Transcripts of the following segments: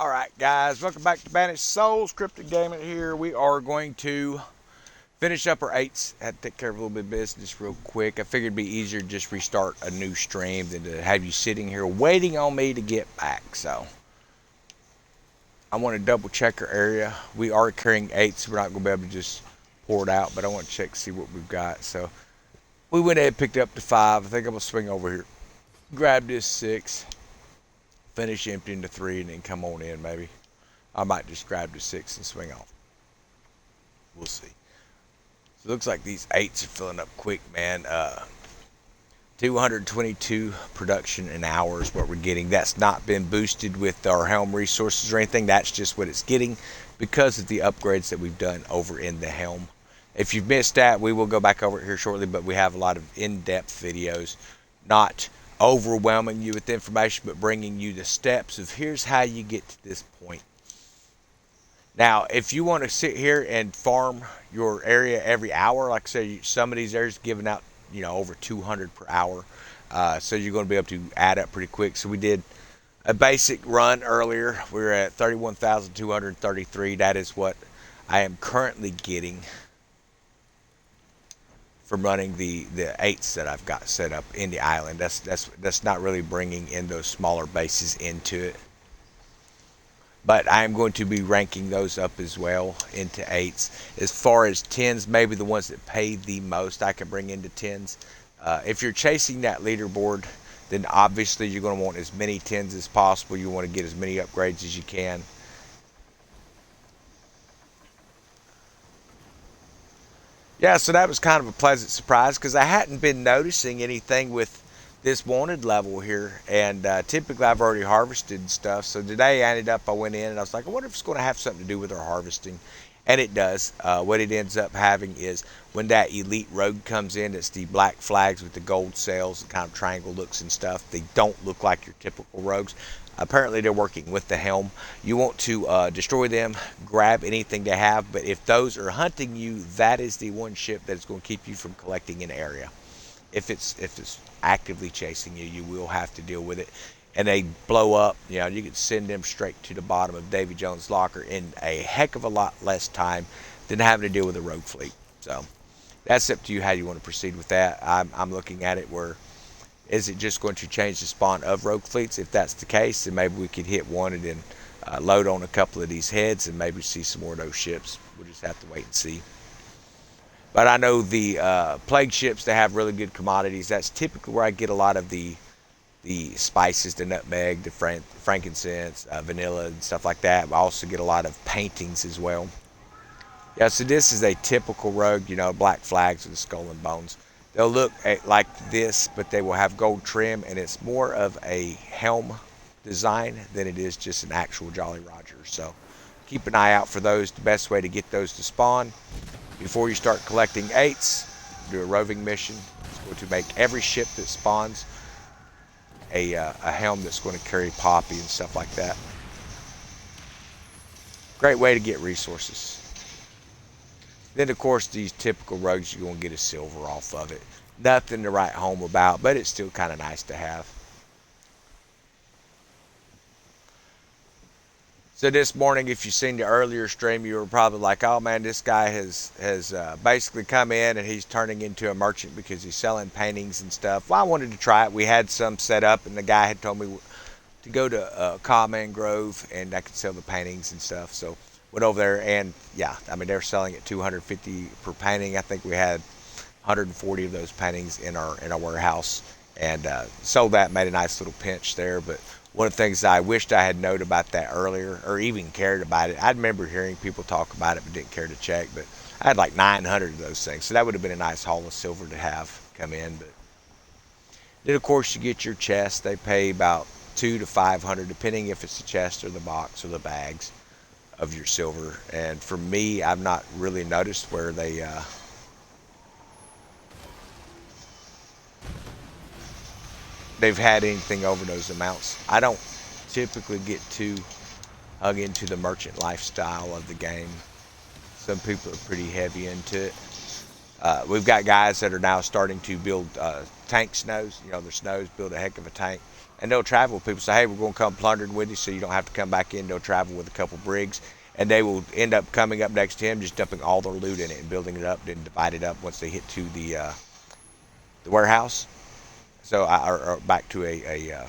Alright guys, welcome back to Banished Souls, Cryptic Gaming here. We are going to finish up our 8s. Had to take care of a little bit of business real quick. I figured it'd be easier to just restart a new stream than to have you sitting here waiting on me to get back. So, I want to double check our area. We are carrying 8s, so we're not going to be able to just pour it out, but I want to check to see what we've got. So, we went ahead and picked up the 5. I think I'm going to swing over here, grab this 6. Finish emptying the 3 and then come on in maybe. I might just grab the 6 and swing off. We'll see. So it looks like these 8s are filling up quick, man. 222 production in hours what we're getting. That's not been boosted with our Helm resources or anything. That's just what it's getting because of the upgrades that we've done over in the Helm. If you've missed that, we will go back over it here shortly, but we have a lot of in-depth videos. Not overwhelming you with information, but bringing you the steps of here's how you get to this point. Now, if you want to sit here and farm your area every hour, like I said, some of these areas giving out, over 200 per hour. So you're going to be able to add up pretty quick. So we did a basic run earlier. We were at 31,233. That is what I am currently getting from running the 8s that I've got set up in the island. That's not really bringing in those smaller bases into it. But I am going to be ranking those up as well into 8s. As far as 10s, maybe the ones that pay the most I can bring into 10s. If you're chasing that leaderboard, then obviously you're going to want as many 10s as possible. You want to get as many upgrades as you can. Yeah, so that was kind of a pleasant surprise because I hadn't been noticing anything with this wanted level here, and typically I've already harvested and stuff. So today I went in and I was like, I wonder if it's going to have something to do with our harvesting, and it does. What it ends up having is when that elite rogue comes in, it's the black flags with the gold sails and kind of triangle looks and stuff. They don't look like your typical rogues. Apparently they're working with the Helm. You want to destroy them, grab anything they have, but if those are hunting you, that is the one ship that is going to keep you from collecting an area. If it's actively chasing you, you will have to deal with it. And they blow up, you can send them straight to the bottom of Davy Jones' locker in a heck of a lot less time than having to deal with a rogue fleet. So that's up to you how you want to proceed with that. I'm looking at it where, is it just going to change the spawn of rogue fleets? If that's the case, then maybe we could hit one and then load on a couple of these heads and maybe see some more of those ships. We'll just have to wait and see. But I know the plague ships, they have really good commodities. That's typically where I get a lot of the spices, the nutmeg, the frankincense, vanilla, and stuff like that. I also get a lot of paintings as well. Yeah, so this is a typical rogue, black flags with the skull and bones. They'll look like this, but they will have gold trim, and it's more of a Helm design than it is just an actual Jolly Roger. So keep an eye out for those. The best way to get those to spawn before you start collecting 8s, do a roving mission. It's going to make every ship that spawns a Helm that's going to carry poppy and stuff like that. Great way to get resources. Then, of course, these typical rogues, you're going to get a silver off of it. Nothing to write home about, but it's still kind of nice to have. So this morning, if you've seen the earlier stream, you were probably like, oh man, this guy has basically come in and he's turning into a merchant because he's selling paintings and stuff. Well, I wanted to try it. We had some set up, and the guy had told me to go to Cawman Grove and I could sell the paintings and stuff. So went over there, and yeah, I mean, they're selling at $250 per painting. I think we had 140 of those paintings in our warehouse, and sold that, made a nice little pinch there. But one of the things I wished I had known about that earlier, or even cared about it. I remember hearing people talk about it, but didn't care to check. But I had like 900 of those things, so that would have been a nice haul of silver to have come in. But then, of course, you get your chest. They pay about $200 to $500, depending if it's the chest or the box or the bags of your silver. And for me, I've not really noticed where they've had anything over those amounts. I don't typically get too hung into the merchant lifestyle of the game. Some people are pretty heavy into it. We've got guys that are now starting to build tank snows. Their snows, build a heck of a tank. and they'll travel with people. Say, hey, we're going to come plundering with you, so you don't have to come back in. They'll travel with a couple brigs, and they will end up coming up next to him, just dumping all their loot in it and building it up, then divide it up once they hit to the warehouse. So, or back to a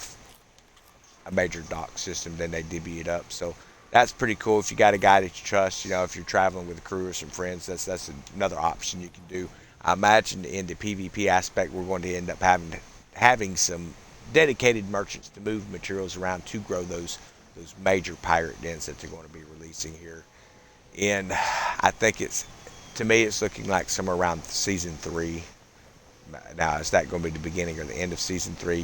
major dock system, then they divvy it up. So that's pretty cool. If you got a guy that you trust, if you're traveling with a crew or some friends, that's another option you can do. I imagine in the PvP aspect, we're going to end up having some dedicated merchants to move materials around to grow those major pirate dens that they're going to be releasing here. And I think to me, it's looking like somewhere around season 3. Now, is that going to be the beginning or the end of season 3?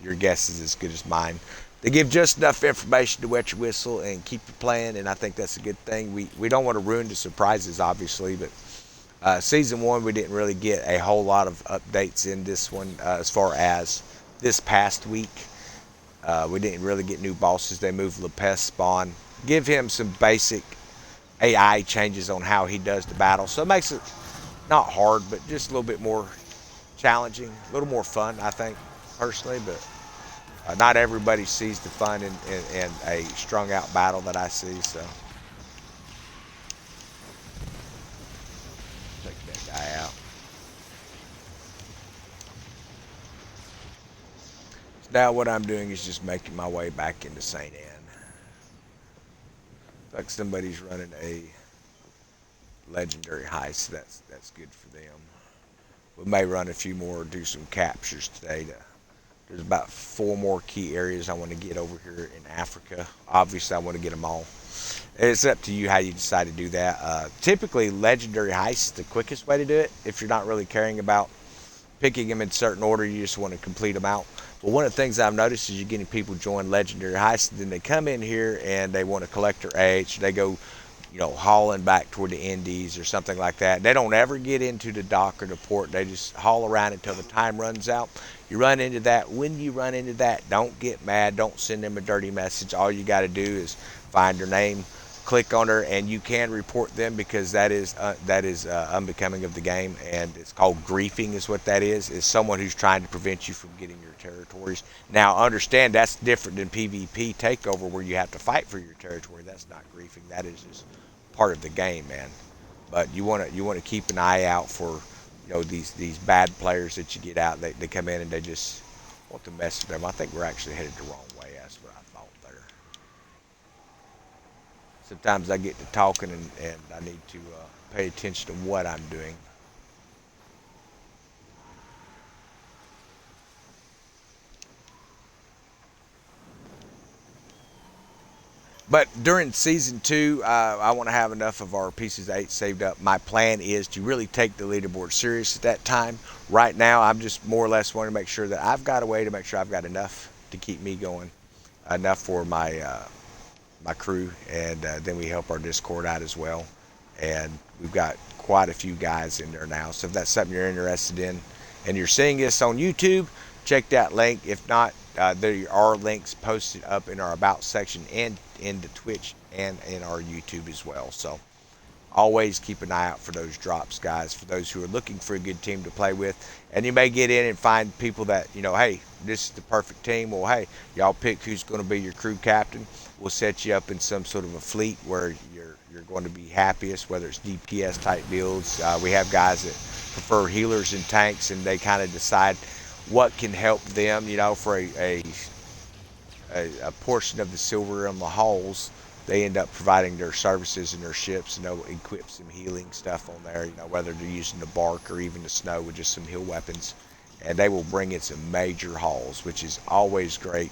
Your guess is as good as mine. They give just enough information to wet your whistle and keep you playing, and I think that's a good thing. We don't want to ruin the surprises, obviously, but season 1, we didn't really get a whole lot of updates in this one as far as this past week. We didn't really get new bosses. They moved Lepes spawn. Give him some basic AI changes on how he does the battle. So it makes it not hard, but just a little bit more challenging, a little more fun, I think, personally. But not everybody sees the fun in a strung out battle that I see. So take that guy out. Now what I'm doing is just making my way back into St. Anne. Like somebody's running a legendary heist. That's good for them. We may run a few more, do some captures today. There's about 4 more key areas I want to get over here in Africa. Obviously, I want to get them all. It's up to you how you decide to do that. Typically, legendary heist is the quickest way to do it. If you're not really caring about picking them in certain order, you just want to complete them out. But one of the things I've noticed is you're getting people join legendary heists, and then they come in here and they want to collect their H. They go, hauling back toward the Indies or something like that. They don't ever get into the dock or the port. They just haul around until the time runs out. You run into that. When you run into that, don't get mad. Don't send them a dirty message. All you got to do is find their name, click on her, and you can report them, because that is unbecoming of the game, and it's called griefing is what that is. It's someone who's trying to prevent you from getting your territories. Now, understand that's different than PvP takeover, where you have to fight for your territory. That's not griefing. That is just part of the game, man. But you want to keep an eye out for these bad players that you get out. They come in and they just want to mess with them. I think we're actually headed the wrong way. That's what I thought there. Sometimes I get to talking and I need to pay attention to what I'm doing. But during season 2, I want to have enough of our pieces 8 saved up. My plan is to really take the leaderboard serious at that time. Right now, I'm just more or less wanting to make sure that I've got a way to make sure I've got enough to keep me going, enough for my crew, and then we help our Discord out as well. And we've got quite a few guys in there now. So if that's something you're interested in, and you're seeing this on YouTube, check that link. If not, there are links posted up in our About section and in the Twitch and in our YouTube as well. So always keep an eye out for those drops, guys, for those who are looking for a good team to play with. And you may get in and find people that, hey, this is the perfect team. Well, hey, y'all pick who's going to be your crew captain. We'll set you up in some sort of a fleet where you're going to be happiest, whether it's DPS type builds. We have guys that prefer healers and tanks, and they kind of decide what can help them, for a portion of the silver on the hulls. They end up providing their services and their ships, and they'll equip some healing stuff on there, whether they're using the bark or even the snow with just some heal weapons. And they will bring in some major hauls, which is always great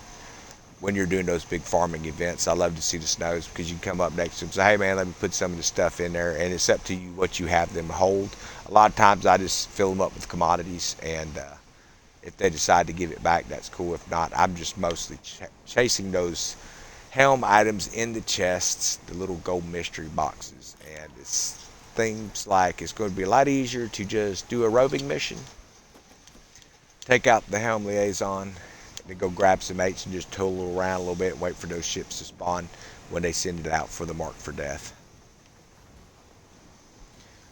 when you're doing those big farming events. I love to see the snows, because you can come up next to them and say, hey man, let me put some of the stuff in there, and it's up to you what you have them hold. A lot of times I just fill them up with commodities, and if they decide to give it back, that's cool. If not, I'm just mostly chasing those Helm items in the chests, the little gold mystery boxes. And it's things like it's going to be a lot easier to just do a roving mission, take out the Helm liaison, and then go grab some mates and just tool around a little bit and wait for those ships to spawn when they send it out for the mark for death.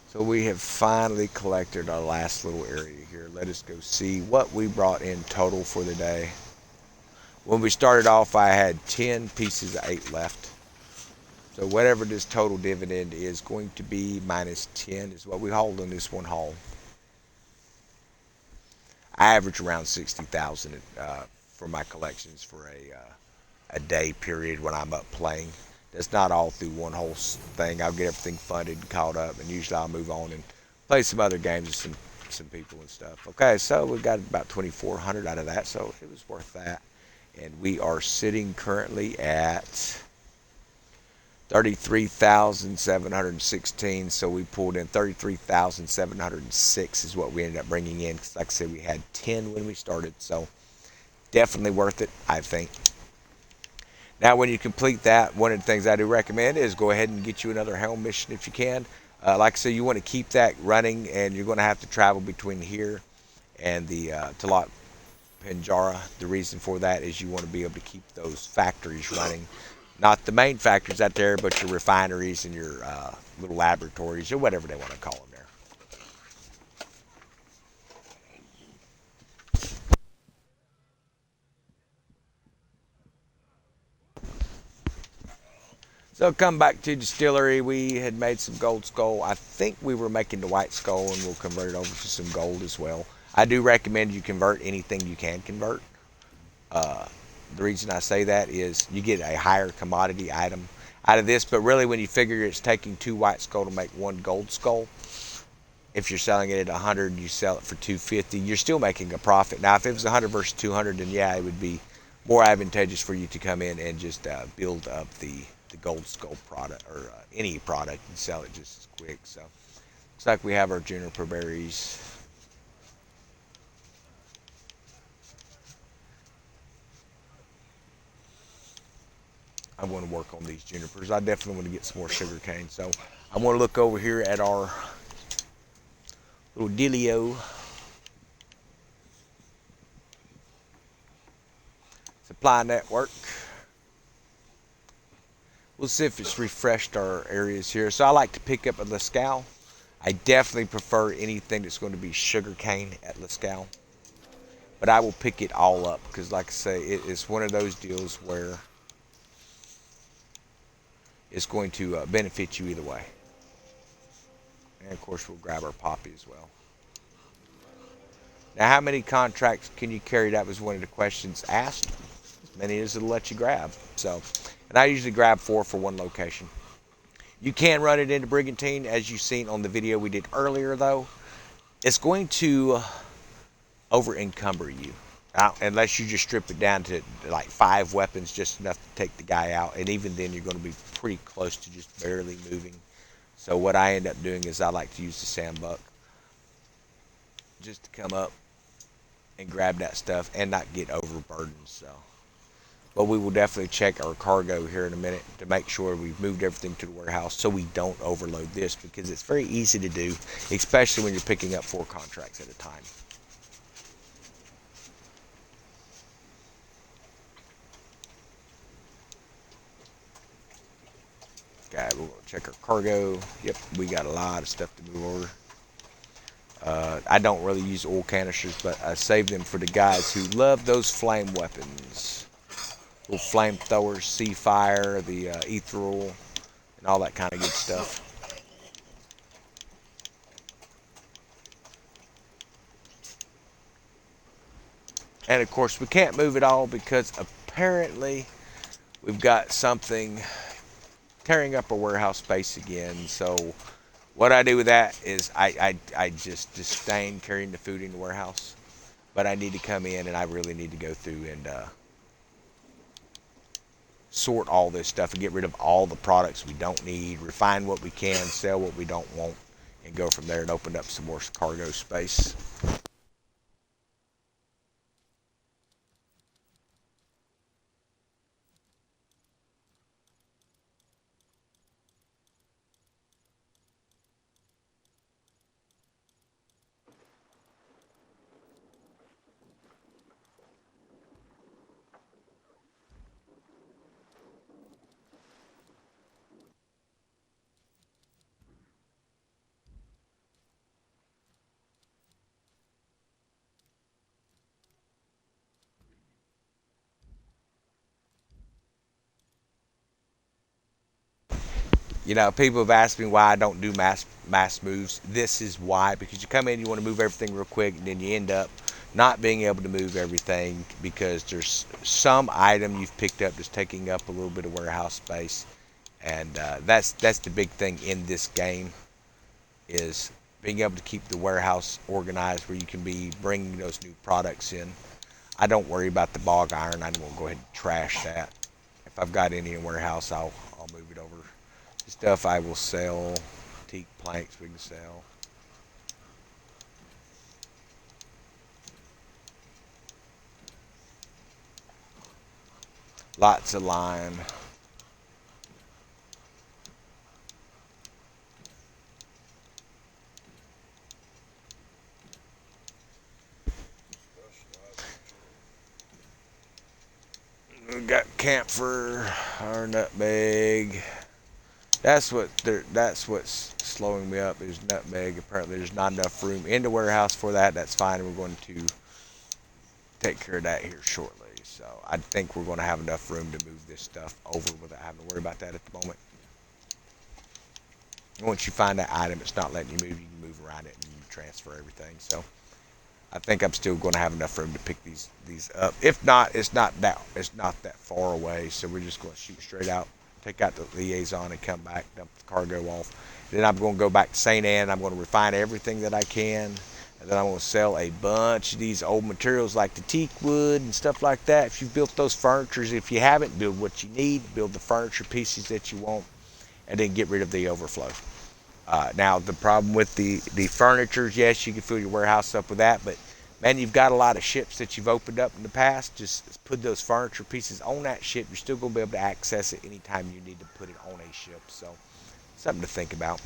So we have finally collected our last little area here. Let us go see what we brought in total for the day. When we started off, I had 10 pieces of 8 left. So whatever this total dividend is going to be minus 10 is what we hold on this one haul. I average around 60,000 for my collections for a day period when I'm up playing. That's not all through one whole thing. I'll get everything funded and caught up, and usually I'll move on and play some other games with some people and stuff. Okay, so we got about 2,400 out of that, so it was worth that. And we are sitting currently at 33,716. So we pulled in 33,706 is what we ended up bringing in. Cause like I said, we had 10 when we started, so definitely worth it, I think. Now, when you complete that, one of the things I do recommend is go ahead and get you another Helm mission if you can. Like I said, you want to keep that running, and you're going to have to travel between here and the Talat Pinjara. The reason for that is you want to be able to keep those factories running. Not the main factories out there, but your refineries and your little laboratories or whatever they want to call them there. So come back to distillery. We had made some gold skull. I think we were making the white skull, and we'll convert it over to some gold as well. I do recommend you convert anything you can convert. Uh, the reason I say that is you get a higher commodity item out of this, but really when you figure it's taking 2 white skull to make 1 gold skull, if you're selling it at 100 and you sell it for 250, you're still making a profit. Now, if it was 100 versus 200, then yeah, it would be more advantageous for you to come in and just build up the gold skull product or any product and sell it just as quick. So looks like we have our juniper berries. I want to work on these junipers. I definitely want to get some more sugar cane. So I want to look over here at our little dealio. Supply network. We'll see if it's refreshed our areas here. So I like to pick up at Lascal. I definitely prefer anything that's going to be sugar cane at Lascal. But I will pick it all up because, like I say, it's one of those deals where it's going to benefit you either way. And of course, we'll grab our poppy as well. Now, how many contracts can you carry? That was one of the questions asked. As many as it'll let you grab. So, and I usually grab 4 for one location. You can run it into Brigantine, as you've seen on the video we did earlier, though. It's going to over encumber you. Unless you just strip it down to like 5 weapons, just enough to take the guy out. And even then, you're going to be pretty close to just barely moving. So what I end up doing is I like to use the sandbuck just to come up and grab that stuff and not get overburdened. So, but we will definitely check our cargo here in a minute to make sure we've moved everything to the warehouse so we don't overload this, because it's very easy to do, especially when you're picking up 4 contracts at a time. Okay, we're going to check our cargo. Yep, we got a lot of stuff to move over. I don't really use oil canisters, but I save them for the guys who love those flame weapons. Little flamethrowers, sea fire, the ethereal, and all that kind of good stuff. And of course, we can't move it all because apparently we've got something tearing up our warehouse space again. So what I do with that is I just disdain carrying the food in the warehouse. But I need to come in and I really need to go through and sort all this stuff and get rid of all the products we don't need, refine what we can, sell what we don't want, and go from there and open up some more cargo space. You know, people have asked me why I don't do mass moves. This is why, because you come in, you want to move everything real quick, and then you end up not being able to move everything because there's some item you've picked up that's taking up a little bit of warehouse space, and that's the big thing in this game is being able to keep the warehouse organized where you can be bringing those new products in. I don't worry about the bog iron. I won't go ahead and trash that. If I've got any in warehouse, I'll move it over. The stuff I will sell. Teak planks we can sell. Lots of lime. We got camphor or nutmeg. That's what's slowing me up is nutmeg. Apparently there's not enough room in the warehouse for that. That's fine. We're going to take care of that here shortly. So I think we're going to have enough room to move this stuff over without having to worry about that at the moment. Once you find that item, it's not letting you move. You can move around it and you transfer everything. So I think I'm still going to have enough room to pick these up. If not, it's not that far away. So we're just going to shoot straight out, take out the liaison, and come back, dump the cargo off. Then I'm going to go back to St. Anne. I'm going to refine everything that I can. And then I'm going to sell a bunch of these old materials like the teak wood and stuff like that. If you've built those furnitures, if you haven't, build what you need. Build the furniture pieces that you want. And then get rid of the overflow. Now, the problem with the furnitures, yes, you can fill your warehouse up with that. But, man, you've got a lot of ships that you've opened up in the past. Just put those furniture pieces on that ship. You're still going to be able to access it anytime you need to put it on a ship. So, something to think about.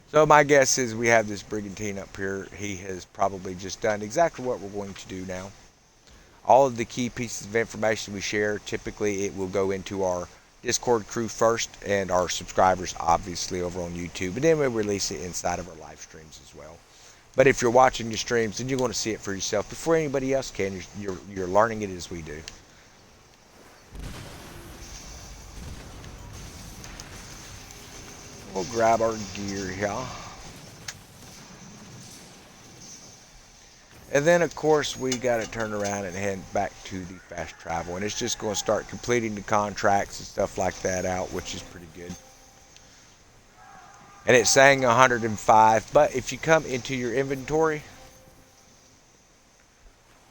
So my guess is we have this brigantine up here. He has probably just done exactly what we're going to do now. All of the key pieces of information we share, typically it will go into our Discord crew first and our subscribers, obviously, over on YouTube. And then we'll release it inside of our live streams as well. But if you're watching the streams, then you're going to see it for yourself before anybody else can. You're learning it as we do. We'll grab our gear here. And then, of course, we got to turn around and head back to the fast travel. And it's just going to start completing the contracts and stuff like that out, which is pretty good. And it's saying 105. But if you come into your inventory,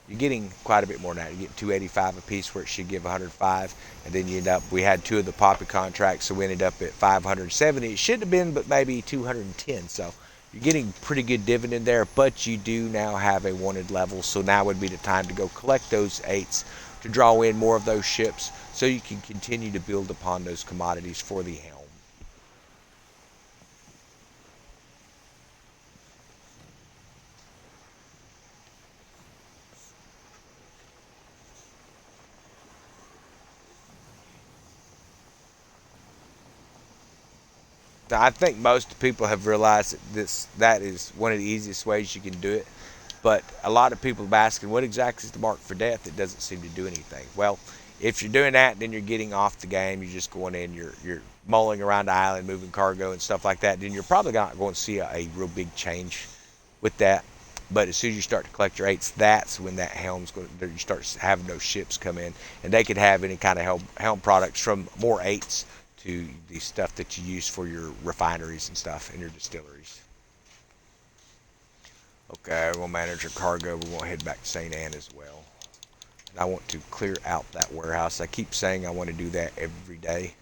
you're getting quite a bit more now. You get 285 a piece where it should give 105. And then you end up, we had two of the poppy contracts, so we ended up at 570. It should have been, but maybe 210. So you're getting pretty good dividend there, but you do now have a wanted level. So now would be the time to go collect those 8s to draw in more of those ships so you can continue to build upon those commodities for the Helm. I think most people have realized that is one of the easiest ways you can do it. But a lot of people have asking, what exactly is the mark for death? It doesn't seem to do anything. Well, if you're doing that, then you're getting off the game. You're just going in, you're mulling around the island, moving cargo and stuff like that. Then you're probably not going to see a real big change with that. But as soon as you start to collect your 8s, that's when that Helm's going to, you start having those ships come in. And they could have any kind of Helm products from more 8s to the stuff that you use for your refineries and stuff and your distilleries. Okay, we'll manage our cargo. We're going to head back to St. Anne as well. And I want to clear out that warehouse. I keep saying I want to do that every day.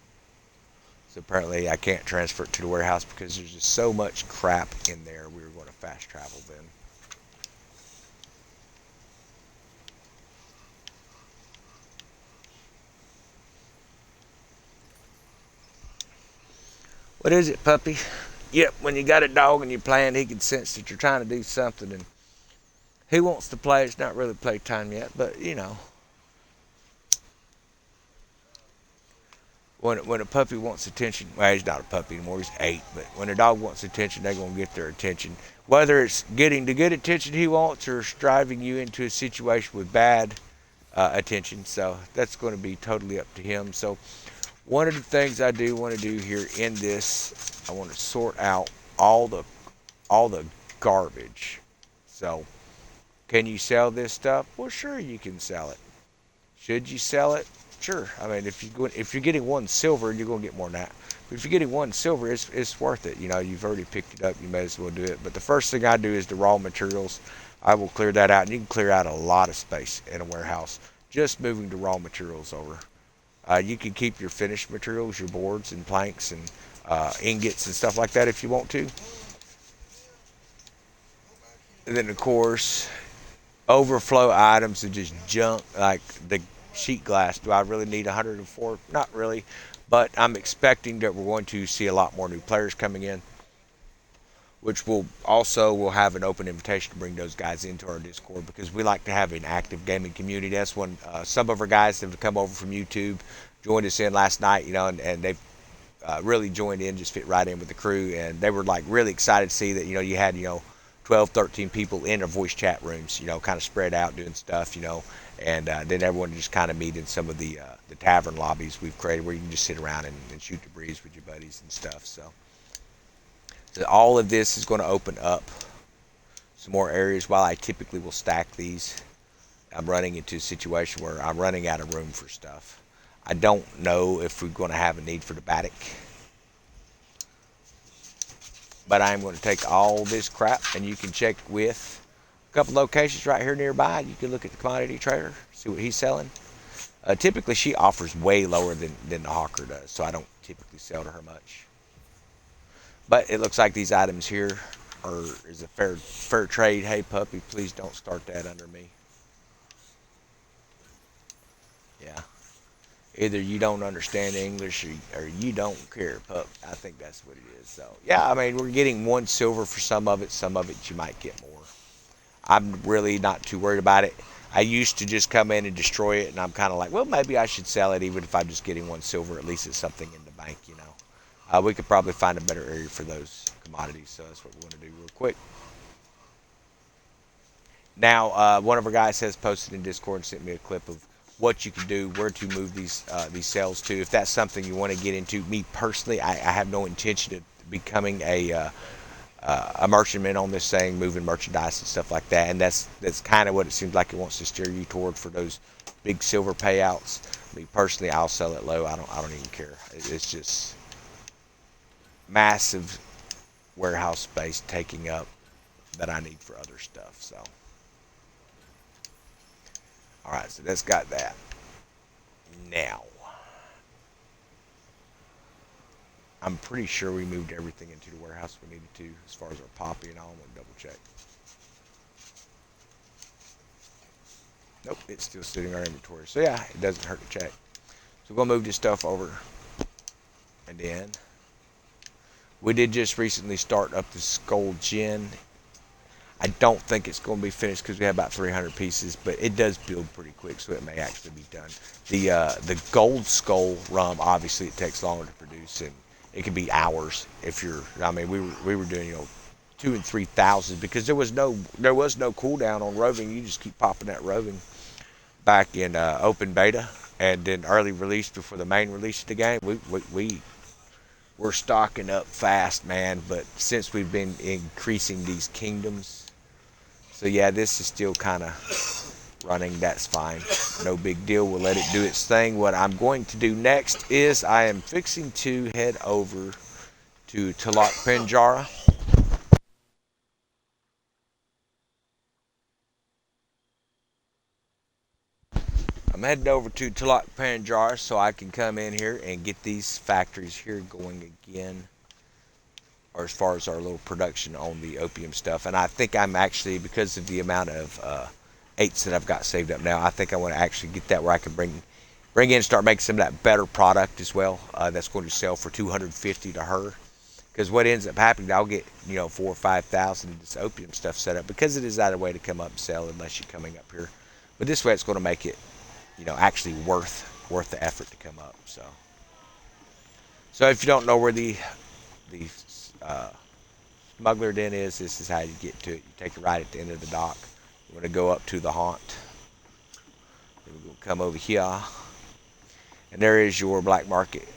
So apparently I can't transfer it to the warehouse because there's just so much crap in there. We were going to fast travel then. What is it, puppy? Yep, when you got a dog and you're playing, he can sense that you're trying to do something, and he wants to play. It's not really playtime yet, but, you know. When a puppy wants attention, well, he's not a puppy anymore, he's 8, but when a dog wants attention, they're going to get their attention. Whether it's getting the good attention he wants or driving you into a situation with bad attention, so that's going to be totally up to him. So One of the things I do want to do here in this, I want to sort out all the all the garbage. So, can you sell this stuff? Well, sure you can sell it. Should you sell it? Sure. I mean, if you're getting one silver, you're gonna get more than that. But if you're getting one silver, it's worth it. You know, you've already picked it up. You may as well do it. But the first thing I do is the raw materials. I will clear that out, and you can clear out a lot of space in a warehouse just moving the raw materials over. You can keep your finished materials, your boards and planks and ingots and stuff like that if you want to. And then, of course, overflow items and just junk like the sheet glass. Do I really need 104? Not really, but I'm expecting that we're going to see a lot more new players coming in, which will have an open invitation to bring those guys into our Discord because we like to have an active gaming community. That's when some of our guys have come over from YouTube, joined us in last night, you know, and they've really joined in, just fit right in with the crew, and they were like really excited to see that you had 12, 13 people in their voice chat rooms, kind of spread out doing stuff, and then everyone just kind of meet in some of the tavern lobbies we've created where you can just sit around and shoot the breeze with your buddies and stuff. So all of this is going to open up some more areas. While I typically will stack these, I'm running into a situation where I'm running out of room for stuff. I don't know if we're going to have a need for the Batic, but I'm going to take all this crap, and you can check with a couple locations right here nearby. You can look at the commodity trader, see what he's selling. Typically, she offers way lower than the hawker does, so I don't typically sell to her much. But it looks like these items here is a fair trade. Hey, puppy, please don't start that under me. Yeah. Either you don't understand English or you don't care, pup. I think that's what it is. So, yeah, I mean, we're getting one silver for some of it. Some of it you might get more. I'm really not too worried about it. I used to just come in and destroy it, and I'm kind of like, well, maybe I should sell it even if I'm just getting one silver. At least it's something in the bank, We could probably find a better area for those commodities, so that's what we're going to do real quick. Now, one of our guys has posted in Discord and sent me a clip of what you can do, where to move these sales to. If that's something you want to get into, me personally, I have no intention of becoming a merchantman on this thing, moving merchandise and stuff like that. And that's kind of what it seems like it wants to steer you toward for those big silver payouts. Me personally, I'll sell it low. I don't even care. It's just massive warehouse space taking up that I need for other stuff. So. Alright, so that's got that. Now, I'm pretty sure we moved everything into the warehouse we needed to as far as our poppy and all. I'm going to double check. Nope, it's still sitting in our inventory. So yeah, it doesn't hurt to check. So we're going to move this stuff over. And then, we did just recently start up the Skull Gin. I don't think it's going to be finished because we have about 300 pieces, but it does build pretty quick, so it may actually be done. The Gold Skull rum, obviously, it takes longer to produce, and it can be hours if you're. I mean, we were doing 2,000 and 3,000 because there was no cooldown on roving. You just keep popping that roving back in open beta and then early release before the main release of the game. We're stocking up fast, man. But since we've been increasing these kingdoms. So yeah, this is still kind of running. That's fine. No big deal. We'll let it do its thing. What I'm going to do next is I am fixing to head over to Talak Penjara. I'm heading over to Talak Penjara so I can come in here and get these factories here going again. Or as far as our little production on the opium stuff. And I think I'm actually, because of the amount of 8s that I've got saved up now, I think I want to actually get that where I can bring in and start making some of that better product as well. That's going to sell for $250 to her. Because what ends up happening, I'll get 4,000 or 5,000 of this opium stuff set up because it is out of way to come up and sell unless you're coming up here. But this way, it's going to make it, actually worth the effort to come up. So if you don't know where the smuggler den is, this is how you get to it. You take a right at the end of the dock. We're going to go up to the haunt. Then we're going to come over here. And there is your black market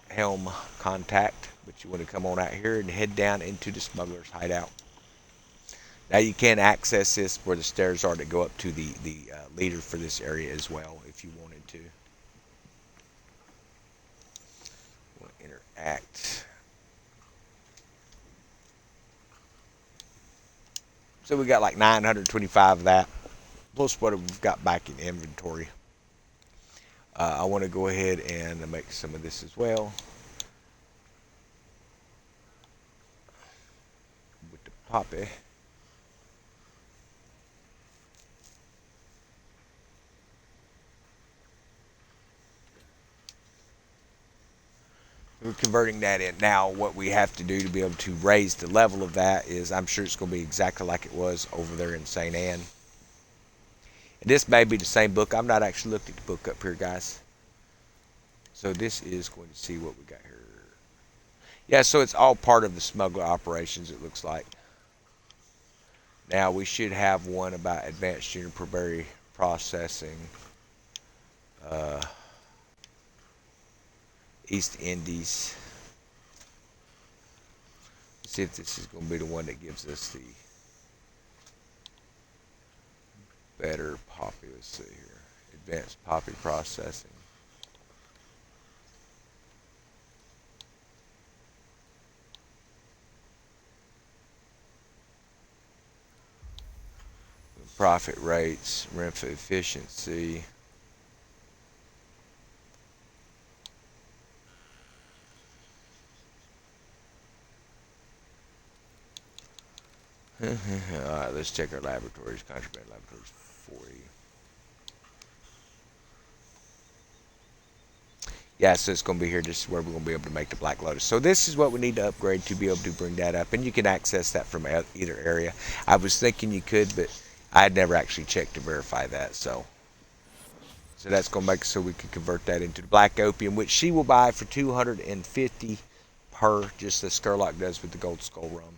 Helm contact. But you want to come on out here and head down into the smuggler's hideout. Now you can access this where the stairs are to go up to the leader for this area as well if you wanted to. We'll interact. So we got like 925 of that, plus what we've got back in inventory. I want to go ahead and make some of this as well. With the poppy. We're converting that in. Now what we have to do to be able to raise the level of that is, I'm sure it's going to be exactly like it was over there in St. Anne. And this may be the same book. I'm not actually looked at the book up here, guys. So this is going to see what we got here. Yeah, so it's all part of the smuggler operations, it looks like. Now we should have one about advanced juniper berry processing. East Indies. Let's see if this is going to be the one that gives us the better poppy. Let's see here. Advanced poppy processing. Profit rates, rent efficiency. Alright, let's check our laboratories. Contraband laboratories 40. Yeah, so it's going to be here. This is where we're going to be able to make the Black Lotus. So this is what we need to upgrade to be able to bring that up. And you can access that from either area. I was thinking you could, but I had never actually checked to verify that. So that's going to make it so we can convert that into the Black Opium, which she will buy for 250 per, just as Skurlock does with the Gold Skull rum.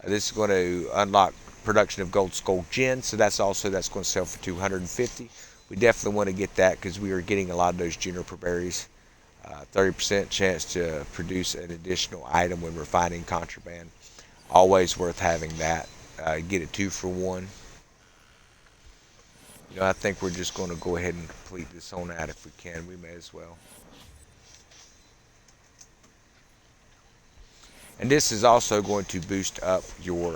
This is going to unlock production of Gold Skull Gin, so that's going to sell for 250. We definitely want to get that because we are getting a lot of those juniper berries. 30% chance to produce an additional item when refining contraband. Always worth having that. Get a 2-for-1. You know, I think we're just going to go ahead and complete this on out if we can. We may as well. And this is also going to boost up your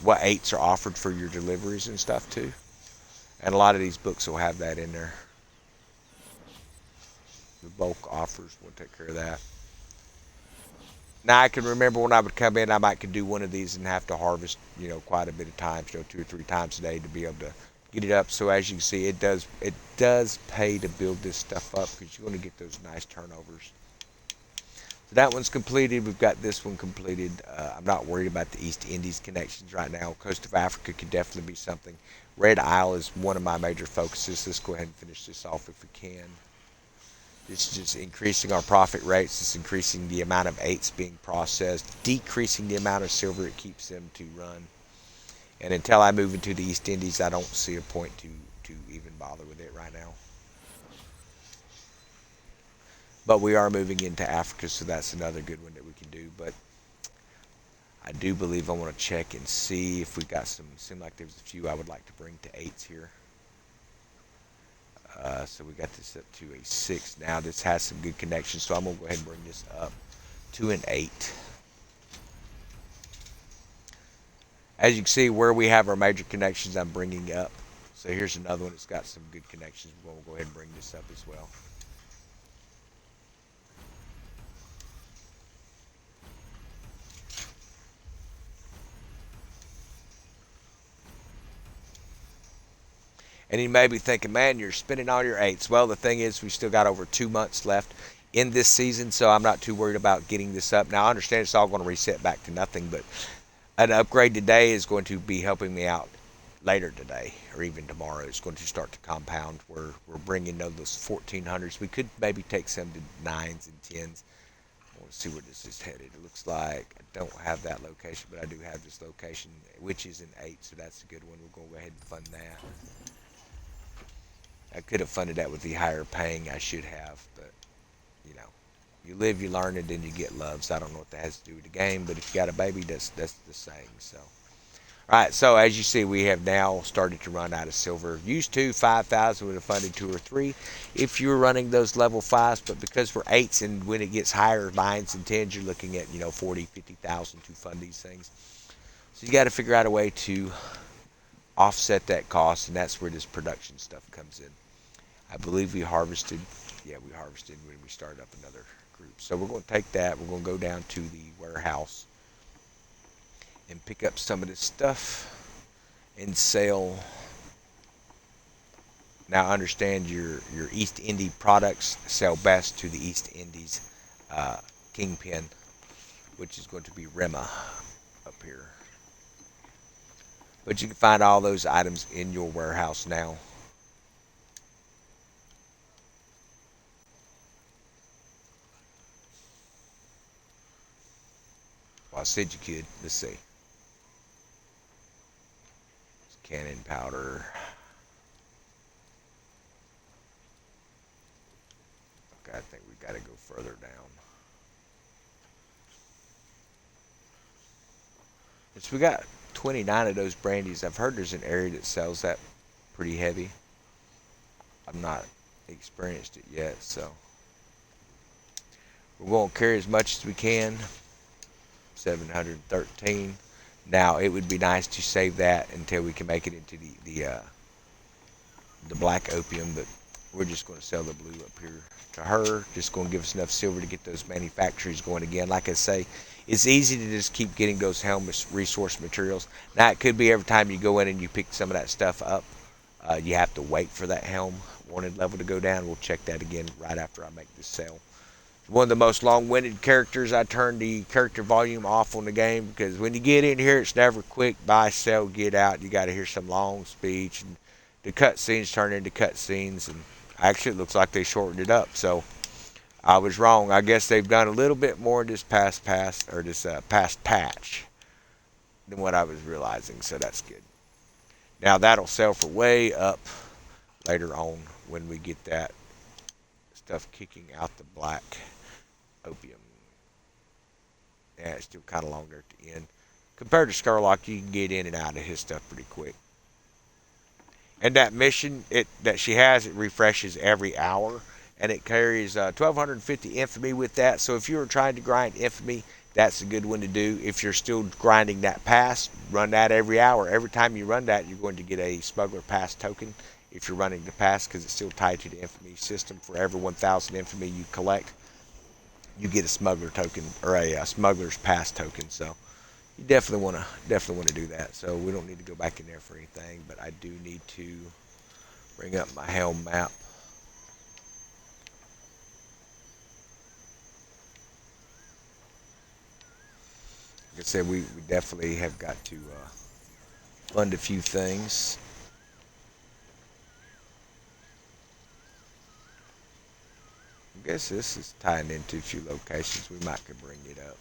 what 8s are offered for your deliveries and stuff too. And a lot of these books will have that in there. The bulk offers will take care of that. Now I can remember when I would come in, I might could do one of these and have to harvest, you know, quite a bit of times, you know, 2 or 3 times a day to be able to get it up. So as you can see, it does pay to build this stuff up because you're going to get those nice turnovers. So that one's completed. We've got this one completed. I'm not worried about the East Indies connections right now. Coast of Africa could definitely be something. Red Isle is one of my major focuses. Let's go ahead and finish this off if we can. This is just increasing our profit rates. It's increasing the amount of 8s being processed, decreasing the amount of silver it keeps them to run. And until I move into the East Indies, I don't see a point to even bother with it right now. But we are moving into Africa, so that's another good one that we can do. But I do believe I want to check and see if we got some. Seemed like there was a few I would like to bring to 8s here. So we got this up to a 6 now. This has some good connections, so I'm going to go ahead and bring this up to an 8. As you can see, where we have our major connections, I'm bringing up. So here's another one that's got some good connections. We'll go ahead and bring this up as well. And you may be thinking, man, you're spending all your 8s. Well, the thing is, we've still got over 2 months left in this season, so I'm not too worried about getting this up. Now, I understand it's all going to reset back to nothing, but an upgrade today is going to be helping me out later today or even tomorrow. It's going to start to compound where we're bringing those 1400s. We could maybe take some to 9s and 10s. I want to see where this is headed. It looks like I don't have that location, but I do have this location, which is an 8, so that's a good one. We're going to go ahead and fund that. I could have funded that with the higher paying I should have, but you know, you live, you learn, and then you get love. So I don't know what that has to do with the game, but if you got a baby, that's the saying. So. All right, so as you see, we have now started to run out of silver. Used to 5,000 would have funded 2 or 3 if you were running those level 5s, but because we're 8s and when it gets higher, 9s and 10s, you're looking at 40, 50,000 to fund these things. So you got to figure out a way to offset that cost, and that's where this production stuff comes in. I believe we harvested. Yeah, we harvested when we started up another group. So we're going to take that. We're going to go down to the warehouse and pick up some of this stuff and sell. Now understand your East Indy products sell best to the East Indies kingpin, which is going to be Rema up here. But you can find all those items in your warehouse now. Well, I said you could. Let's see. Cannon powder. Okay, I think we got to go further down. So we got 29 of those brandies. I've heard there's an area that sells that pretty heavy. I've not experienced it yet, so we're going to carry as much as we can. 713. Now it would be nice to save that until we can make it into the black opium, but we're just going to sell the blue up here to her. Just going to give us enough silver to get those manufactories going again. Like I say, it's easy to just keep getting those Helm resource materials. Now it could be every time you go in and you pick some of that stuff up, you have to wait for that Helm wanted level to go down. We'll check that again right after I make this sale. One of the most long-winded characters. I turned the character volume off on the game because when you get in here, it's never quick buy, sell, get out. You got to hear some long speech, and the cutscenes turn into cutscenes. And actually, it looks like they shortened it up. So I was wrong. I guess they've done a little bit more in this past patch than what I was realizing. So that's good. Now that'll sell for way up later on when we get that stuff kicking out the black opium. Yeah, it's still kind of long there at the end. Compared to Scarlock, you can get in and out of his stuff pretty quick. And that mission that she has, it refreshes every hour, and it carries 1250 infamy with that. So if you're trying to grind infamy, that's a good one to do. If you're still grinding that pass, run that every hour. Every time you run that, you're going to get a smuggler pass token. If you're running the pass, because it's still tied to the infamy system, for every 1,000 infamy you collect, you get a smuggler token or a smuggler's pass token. So you definitely want to do that. So we don't need to go back in there for anything, but I do need to bring up my Helm map. Like I said, we definitely have got to fund a few things. I guess this is tying into a few locations. We might could bring it up.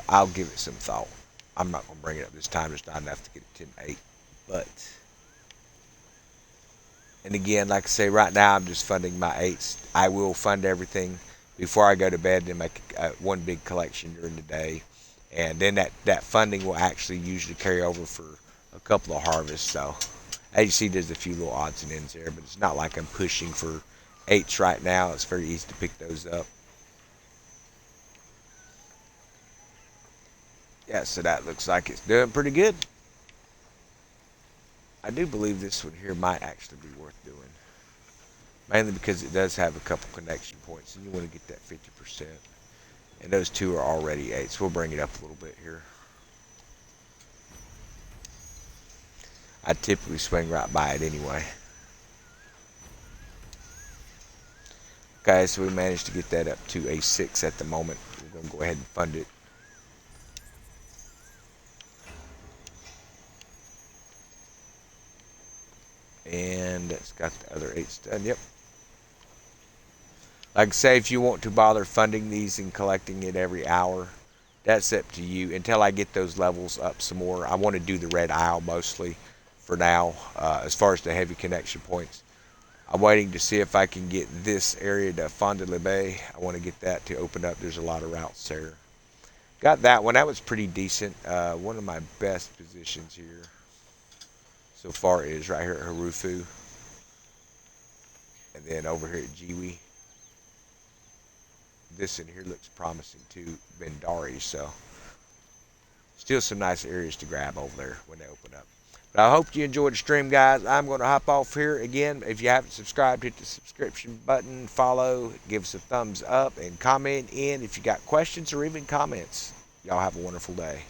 I'll give it some thought. I'm not going to bring it up this time. There's not enough to get it 10-8. But, and again, like I say, right now I'm just funding my 8s. I will fund everything before I go to bed and make one big collection during the day. And then that funding will actually usually carry over for a couple of harvests. So, as you see, there's a few little odds and ends there, but it's not like I'm pushing for 8s right now. It's very easy to pick those up. Yeah, so that looks like it's doing pretty good. I do believe this one here might actually be worth doing. Mainly because it does have a couple connection points, and you want to get that 50%. And those two are already 8s. We'll bring it up a little bit here. I typically swing right by it anyway. Okay, so we managed to get that up to a 6 at the moment. We're going to go ahead and fund it. And it's got the other 8s done. Yep. Like I say, if you want to bother funding these and collecting it every hour, That's up to you until I get those levels up some more. I want to do the Red Isle mostly for now, as far as the heavy connection points. I'm waiting to see if I can get this area to Fond de la Bay. I want to get that to open up. There's a lot of routes there. Got that one. That was pretty decent. One of my best positions here so far is right here at Harufu. And then over here at Jiwi. This in here looks promising too, Bendari. So still some nice areas to grab over there when they open up. But I hope you enjoyed the stream, guys. I'm going to hop off here. Again, if you haven't subscribed, hit the subscription button, follow, give us a thumbs up, and comment in if you got questions or even comments. Y'all have a wonderful day.